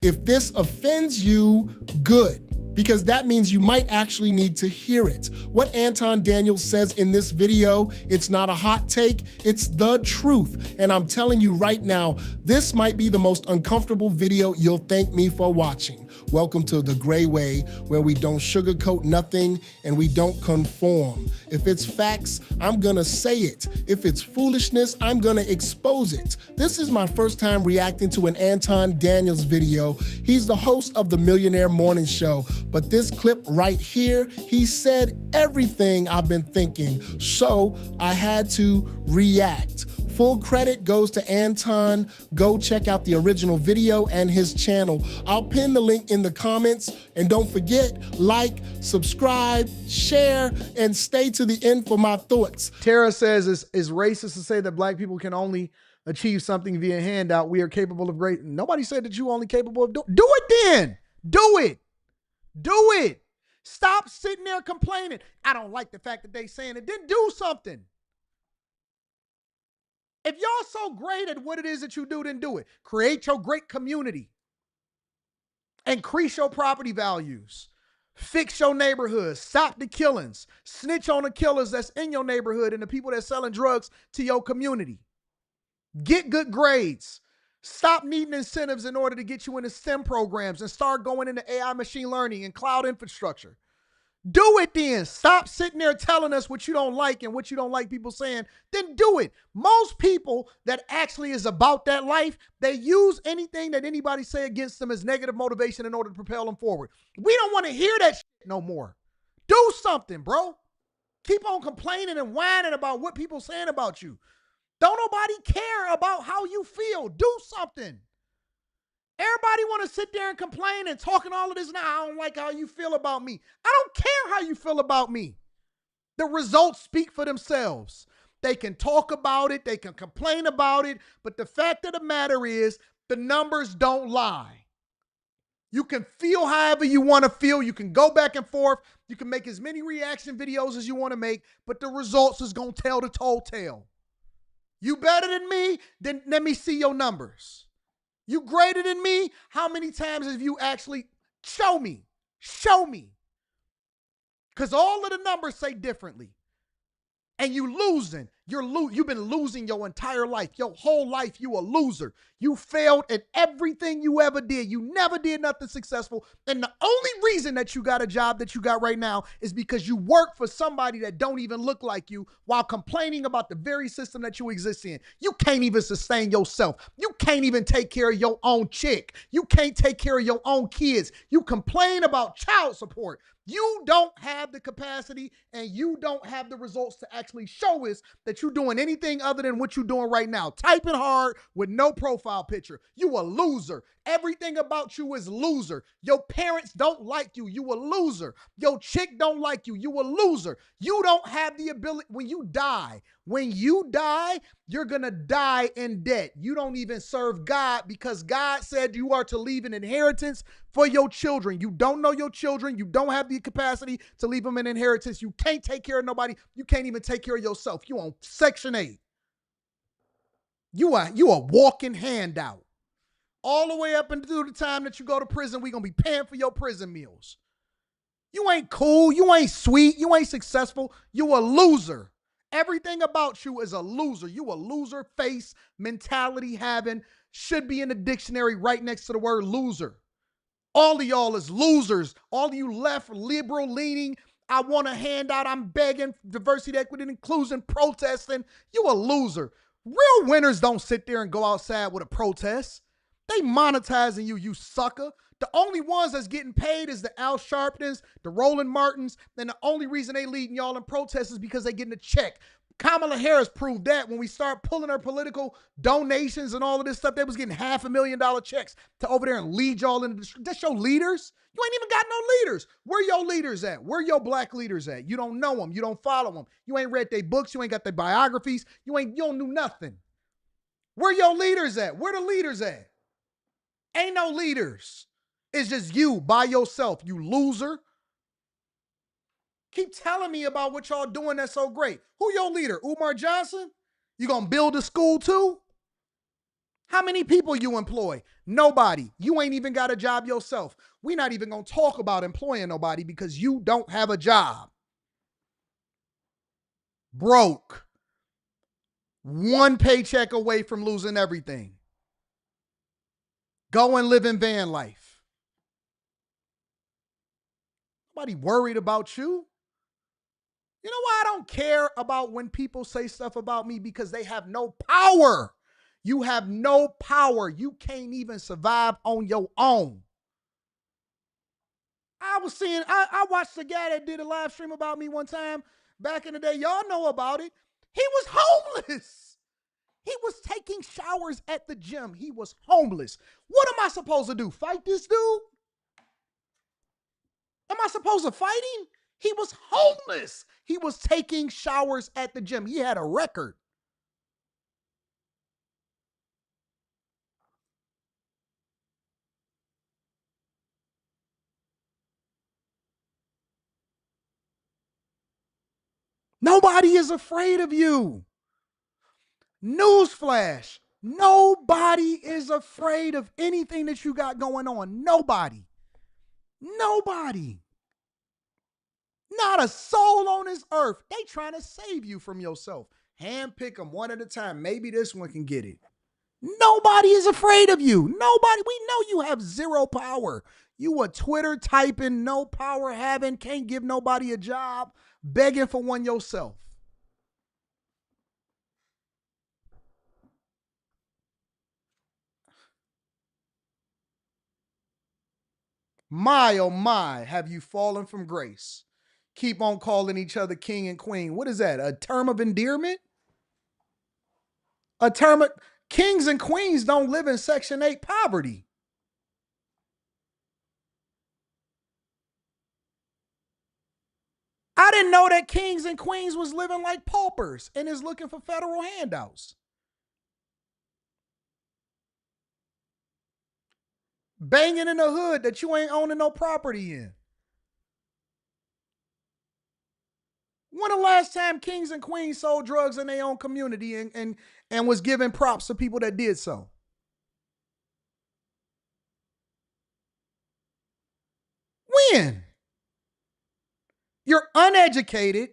If this offends you, good, because that means you might actually need to hear it. What Anton Daniels says in this video, it's not a hot take, it's the truth. And I'm telling you right now, this might be the most uncomfortable video you'll thank me for watching. Welcome to the gray way, where we don't sugarcoat nothing and we don't conform. If it's facts, I'm gonna say it. If it's foolishness, I'm gonna expose it. This is my first time reacting to an Anton Daniels video. He's the host of the Millionaire Morning Show, but this clip right here, he said everything I've been thinking, so I had to react. Full credit goes to Anton. Go check out the original video and his channel. I'll pin the link in the comments. And don't forget, like, subscribe, share, and stay to the end for my thoughts. Tara says it's racist to say that black people can only achieve something via handout. We are capable of great. Nobody said that you only capable of do it then. Do it. Do it. Stop sitting there complaining. I don't like the fact that they saying it. Then do something. If y'all so great at what it is that you do, then do it. Create your great community. Increase your property values. Fix your neighborhood. Stop the killings. Snitch on the killers that's in your neighborhood and the people that's selling drugs to your community. Get good grades. Stop needing incentives in order to get you into STEM programs and start going into AI, machine learning, and cloud infrastructure. Do it then. Stop sitting there telling us what you don't like and what you don't like people saying. Then do it. Most people that actually is about that life, they use anything that anybody say against them as negative motivation in order to propel them forward. We don't want to hear that shit no more. Do something, bro. Keep on complaining and whining about what people saying about you. Don't nobody care about how you feel. Do something. Everybody want to sit there and complain and talking all of this. Now, I don't like how you feel about me. I don't care how you feel about me. The results speak for themselves. They can talk about it. They can complain about it. But the fact of the matter is, the numbers don't lie. You can feel however you want to feel. You can go back and forth. You can make as many reaction videos as you want to make. But the results is going to tell the whole tale. You better than me? Then let me see your numbers. You greater than me? How many times have you actually, show me, because all of the numbers say differently. And you losing, you've been losing your entire life, your whole life. You a loser. You failed at everything you ever did. You never did nothing successful. And the only reason that you got a job that you got right now is because you work for somebody that don't even look like you while complaining about the very system that you exist in. You can't even sustain yourself. You can't even take care of your own chick. You can't take care of your own kids. You complain about child support. You don't have the capacity and you don't have the results to actually show us that you're doing anything other than what you're doing right now. Typing hard with no profile picture. You a loser. Everything about you is loser. Your parents don't like you. You a loser. Your chick don't like you. You a loser. You don't have the ability. When you die, you're going to die in debt. You don't even serve God because God said you are to leave an inheritance for your children. You don't know your children. You don't have the capacity to leave them an inheritance. You can't take care of nobody. You can't even take care of yourself. You on Section 8. You a walking handout. All the way up until the time that you go to prison, we're going to be paying for your prison meals. You ain't cool. You ain't sweet. You ain't successful. You a loser. Everything about you is a loser. You a loser face mentality having, should be in the dictionary right next to the word loser. All of y'all is losers. All of you left, liberal leaning, I want a handout, I'm begging, diversity, equity, and inclusion, protesting. You a loser. Real winners don't sit there and go outside with a protest. They monetizing you, you sucker. The only ones that's getting paid is the Al Sharptons, the Roland Martins, and the only reason they leading y'all in protests is because they getting a check. Kamala Harris proved that when we start pulling her political donations and all of this stuff, they was getting $500,000 checks to over there and lead y'all into the street. That's your leaders? You ain't even got no leaders. Where your leaders at? Where your black leaders at? You don't know them. You don't follow them. You ain't read their books. You ain't got their biographies. You don't do nothing. Where your leaders at? Where the leaders at? Ain't no leaders. It's just you by yourself, you loser. Keep telling me about what y'all doing that's so great. Who your leader? Umar Johnson? You gonna build a school too? How many people you employ? Nobody. You ain't even got a job yourself. We're not even going to talk about employing nobody because you don't have a job. Broke. One paycheck away from losing everything. Go and live in van life. Nobody worried about you. You know why I don't care about when people say stuff about me? Because they have no power. You have no power. You can't even survive on your own. I watched a guy that did a live stream about me one time back in the day. Y'all know about it. He was homeless. He was taking showers at the gym. He was homeless. What am I supposed to do? Fight this dude? Am I supposed to fight him? He was homeless. He was taking showers at the gym. He had a record. Nobody is afraid of you. Newsflash. Nobody is afraid of anything that you got going on. Nobody. Nobody. Not a soul on this earth. They trying to save you from yourself. Handpick them one at a time. Maybe this one can get it. Nobody is afraid of you. Nobody. We know you have zero power. You a Twitter typing, no power having, can't give nobody a job, begging for one yourself. My, oh my, have you fallen from grace? Keep on calling each other king and queen. What is that? A term of endearment? A term of kings and queens don't live in Section 8 poverty. I didn't know that kings and queens was living like paupers and is looking for federal handouts. Banging in the hood that you ain't owning no property in. When the last time kings and queens sold drugs in their own community and was giving props to people that did so? When? You're uneducated.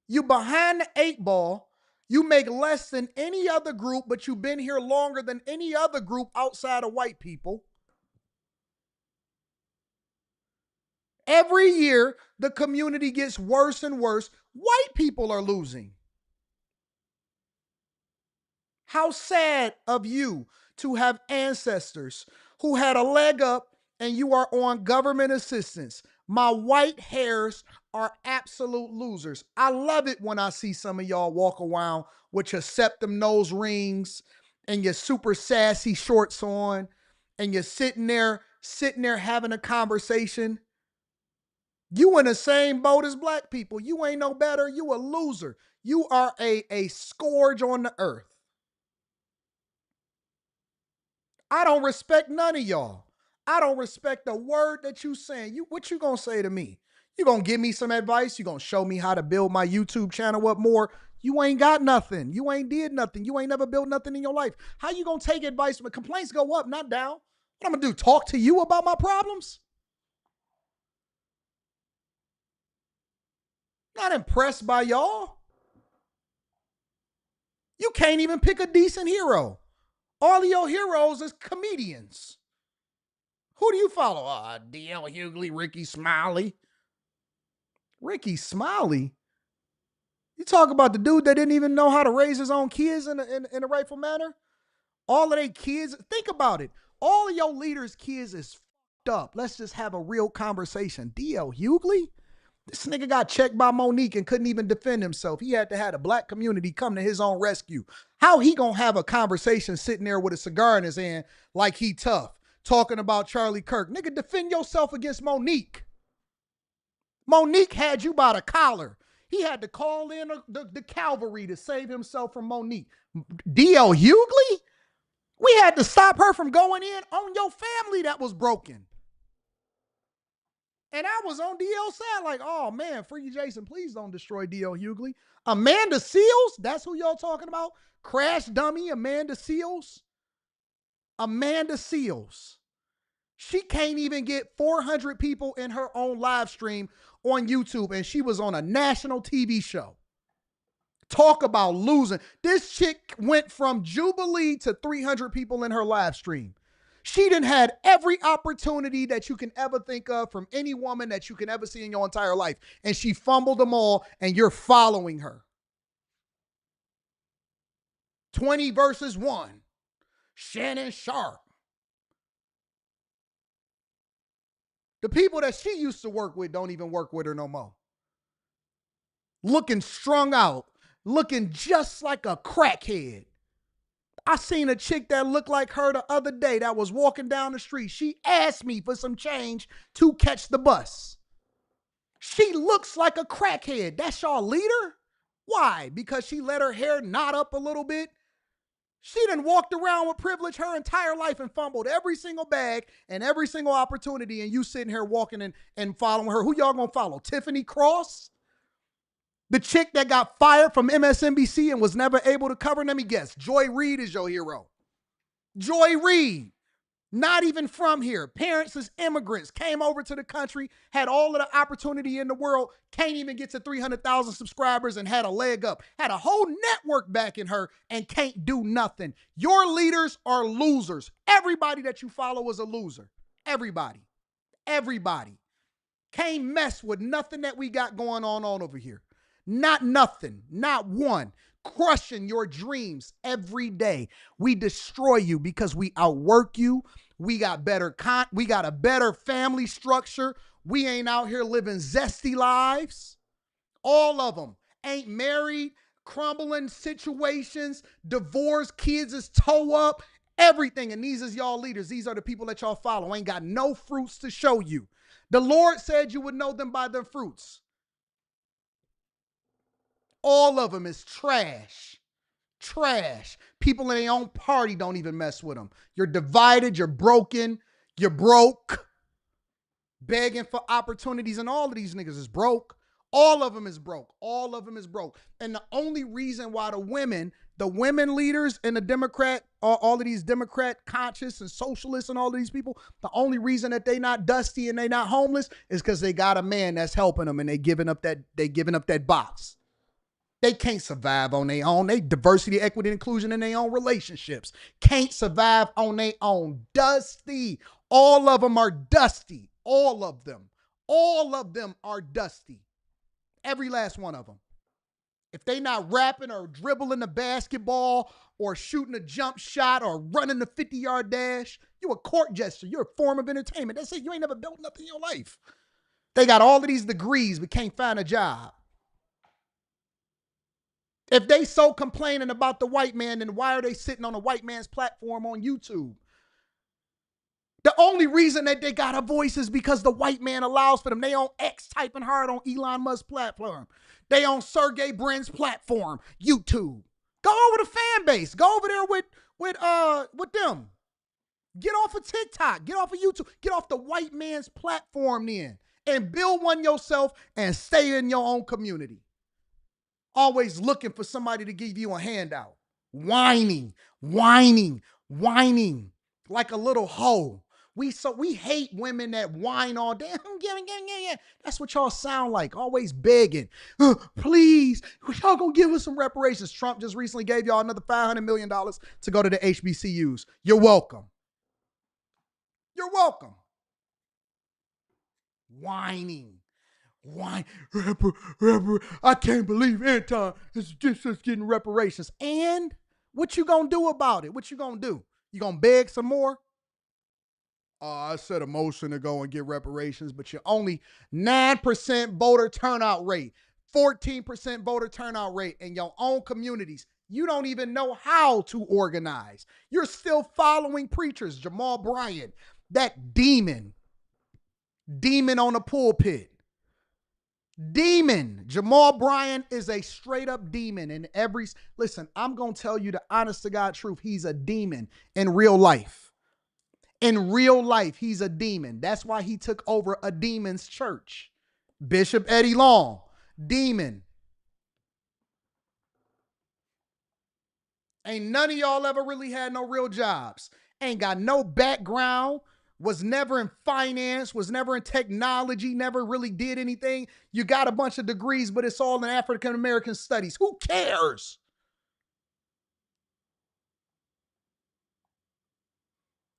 You behind the 8 ball. You make less than any other group, but you've been here longer than any other group outside of white people. Every year, the community gets worse and worse. White people are losing. How sad of you to have ancestors who had a leg up and you are on government assistance. My white hairs are absolute losers. I love it when I see some of y'all walk around with your septum nose rings and your super sassy shorts on and you're sitting there having a conversation. You in the same boat as black people. You ain't no better. You a loser. You are a scourge on the earth. I don't respect none of y'all. I don't respect the word that you saying. What you gonna say to me? You gonna give me some advice? You gonna show me how to build my YouTube channel up more? You ain't got nothing. You ain't did nothing. You ain't never built nothing in your life. How you gonna take advice when complaints go up, not down? What I'm gonna do? Talk to you about my problems? Not impressed by y'all. You can't even pick a decent hero. All of your heroes is comedians. Who do you follow? D.L. Hughley, Ricky Smiley. Ricky Smiley? You talk about the dude that didn't even know how to raise his own kids in a rightful manner? All of their kids, think about it. All of your leaders' kids is fucked up. Let's just have a real conversation. D.L. Hughley? This nigga got checked by Monique and couldn't even defend himself. He had to have a black community come to his own rescue. How he gonna have a conversation sitting there with a cigar in his hand like he tough, talking about Charlie Kirk? Nigga, defend yourself against Monique. Monique had you by the collar. He had to call in the cavalry to save himself from Monique. D.L. Hughley? We had to stop her from going in on your family that was broken. And I was on DL's side like, oh man, free Jason, please don't destroy D.L. Hughley. Amanda Seales, that's who y'all talking about? Crash dummy Amanda Seales? Amanda Seals. She can't even get 400 people in her own live stream on YouTube, and she was on a national TV show. Talk about losing. This chick went from Jubilee to 300 people in her live stream. She done had every opportunity that you can ever think of from any woman that you can ever see in your entire life, and she fumbled them all, and you're following her. 20 versus 1. Shannon Sharp. The people that she used to work with don't even work with her no more. Looking strung out, looking just like a crackhead. I seen a chick that looked like her the other day that was walking down the street. She asked me for some change to catch the bus. She looks like a crackhead. That's y'all leader? Why? Because she let her hair knot up a little bit? She done walked around with privilege her entire life and fumbled every single bag and every single opportunity, and you sitting here walking and following her. Who y'all gonna follow? Tiffany Cross? The chick that got fired from MSNBC and was never able to cover? Let me guess. Joy Reid is your hero. Joy Reid, not even from here. Parents as immigrants, came over to the country, had all of the opportunity in the world, can't even get to 300,000 subscribers and had a leg up. Had a whole network backing her and can't do nothing. Your leaders are losers. Everybody that you follow is a loser. Everybody. Everybody. Can't mess with nothing that we got going on over here. Not nothing, not one. Crushing your dreams every day. We destroy you because we outwork you. We got we got a better family structure. We ain't out here living zesty lives. All of them ain't married, crumbling situations, divorced, kids is toe up, everything. And these is y'all leaders. These are the people that y'all follow. Ain't got no fruits to show you. The Lord said you would know them by their fruits. All of them is trash. Trash. People in their own party don't even mess with them. You're divided. You're broken. You're broke. Begging for opportunities. And all of these niggas is broke. All of them is broke. All of them is broke. And the only reason why the women leaders and the Democrat, all of these Democrat conscious and socialists and all of these people, the only reason that they not dusty and they not homeless is because they got a man that's helping them and they giving up that box. They can't survive on their own. They diversity, equity, and inclusion in their own relationships. Can't survive on their own. Dusty. All of them are dusty. All of them. All of them are dusty. Every last one of them. If they not rapping or dribbling the basketball or shooting a jump shot or running the 50-yard dash, you a court jester. You're a form of entertainment. That's it. You ain't never built nothing in your life. They got all of these degrees but can't find a job. If they so complaining about the white man, then why are they sitting on a white man's platform on YouTube? The only reason that they got a voice is because the white man allows for them. They on X typing hard on Elon Musk's platform. They on Sergey Brin's platform, YouTube. Go over the fan base. Go over there with them. Get off of TikTok. Get off of YouTube. Get off the white man's platform then. And build one yourself and stay in your own community. Always looking for somebody to give you a handout. Whining like a little hoe. We hate women that whine all day. That's what y'all sound like. Always begging. Please, y'all gonna give us some reparations. Trump just recently gave y'all another $500 million to go to the HBCUs. You're welcome. You're welcome. Whining. Why? I can't believe Anton is just getting reparations. And what you gonna do about it? What you gonna do? You gonna beg some more? I set a motion to go and get reparations, but you're only 9% voter turnout rate, 14% voter turnout rate in your own communities. You don't even know how to organize. You're still following preachers. Jamal Bryant, that demon on the pulpit. Demon. Jamal Bryant is a straight up demon in listen, I'm going to tell you the honest to God truth. He's a demon in real life. In real life, he's a demon. That's why he took over a demon's church. Bishop Eddie Long, demon. Ain't none of y'all ever really had no real jobs. ain't got no background, was never in finance, was never in technology, never really did anything. You got a bunch of degrees, but it's all in African American studies. Who cares?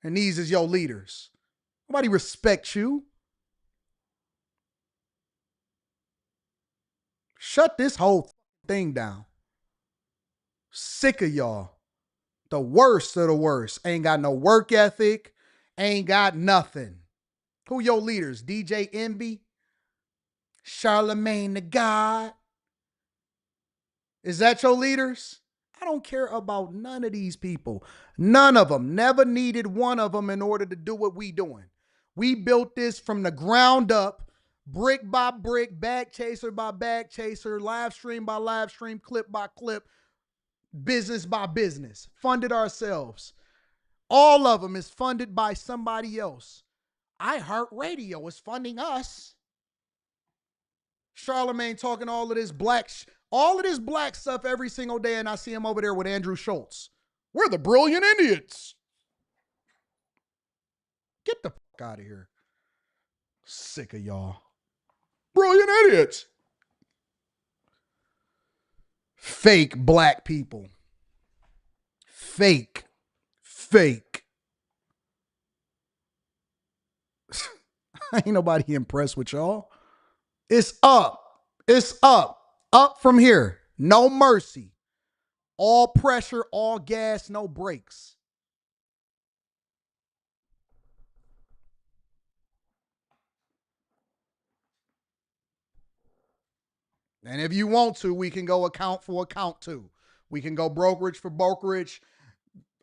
And these is your leaders. Nobody respects you. Shut this whole thing down. Sick of y'all. The worst of the worst. Ain't got no work ethic. Ain't got nothing. Who your leaders? DJ Envy? Charlemagne the God? Is that your leaders? I don't care about none of these people. None of them. Never needed one of them in order to do what we doing. We built this from the ground up, brick by brick, bag chaser by bag chaser, live stream by live stream, clip by clip, business by business. Funded ourselves. All of them is funded by somebody else. iHeartRadio is funding us. Charlemagne talking all of this black stuff every single day, and I see him over there with Andrew Schultz. We're the brilliant idiots. Get the fuck out of here. Sick of y'all. Brilliant idiots. Fake black people. Fake. Ain't nobody impressed with y'all. It's up. It's up. Up from here. No mercy. All pressure, all gas, no brakes. And if you want to, we can go account for account too. We can go brokerage for brokerage,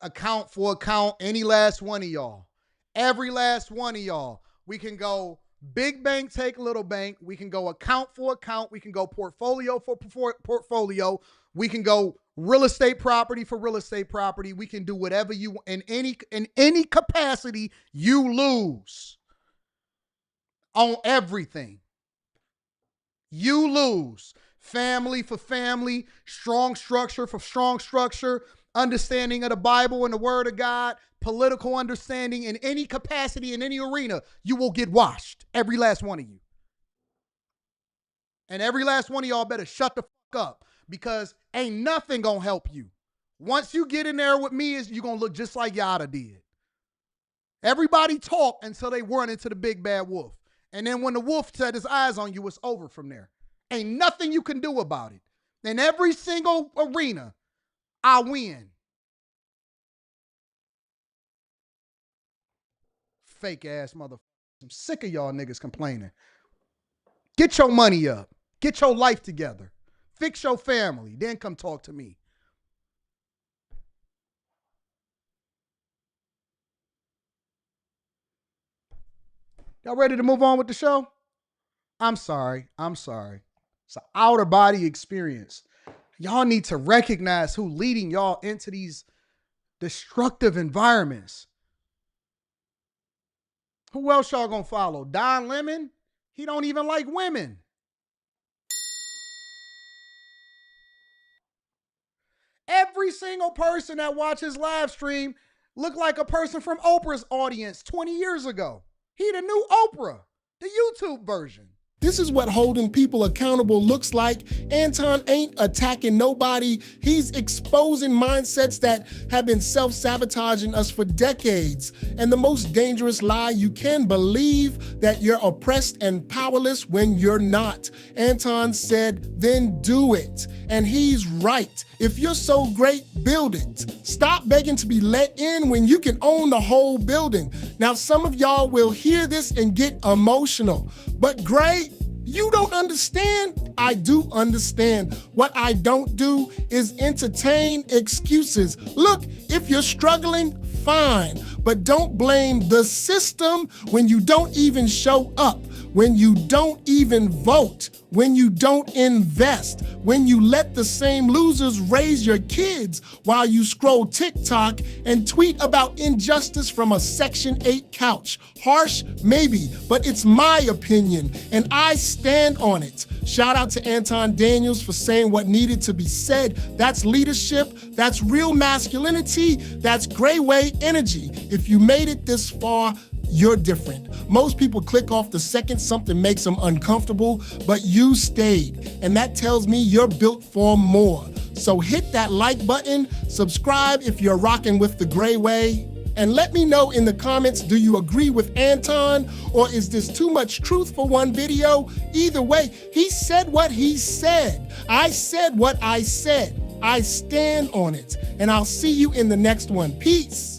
account for account, any last one of y'all. Every last one of y'all. We can go big bank, take little bank. We can go account for account. We can go portfolio for portfolio. We can go real estate property for real estate property. We can do whatever you want. In any capacity, you lose on everything. You lose. Family for family, strong structure for strong structure, understanding of the Bible and the Word of God, political understanding in any capacity, in any arena, you will get washed. Every last one of you. And every last one of y'all better shut the fuck up, because ain't nothing gonna help you. Once you get in there with me, you're gonna look just like Yada did. Everybody talk until they run into the big bad wolf. And then when the wolf set his eyes on you, it's over from there. Ain't nothing you can do about it. In every single arena, I win. Fake ass motherfuckers. I'm sick of y'all niggas complaining. Get your money up. Get your life together. Fix your family. Then come talk to me. Y'all ready to move on with the show? I'm sorry. It's an outer body experience. Y'all need to recognize who's leading y'all into these destructive environments. Who else y'all gonna follow? Don Lemon? He don't even like women. Every single person that watches live stream look like a person from Oprah's audience 20 years ago. He the new Oprah, the YouTube version. This is what holding people accountable looks like. Anton ain't attacking nobody. He's exposing mindsets that have been self-sabotaging us for decades. And the most dangerous lie, you can believe that you're oppressed and powerless when you're not. Anton said, then do it. And he's right. If you're so great, build it. Stop begging to be let in when you can own the whole building. Now, some of y'all will hear this and get emotional. But Gray, you don't understand. I do understand. What I don't do is entertain excuses. Look, if you're struggling, fine. But don't blame the system when you don't even show up, when you don't even vote, when you don't invest, when you let the same losers raise your kids while you scroll TikTok and tweet about injustice from a Section 8 couch. Harsh? Maybe, but it's my opinion, and I stand on it. Shout out to Anton Daniels for saying what needed to be said. That's leadership. That's real masculinity. That's gray way energy. If you made it this far, you're different. Most people click off the second something makes them uncomfortable, but you stayed. And that tells me you're built for more. So hit that like button, subscribe if you're rocking with the gray way, and let me know in the comments, do you agree with Anton, or is this too much truth for one video? Either way, he said what he said. I said what I said. I stand on it, and I'll see you in the next one. Peace.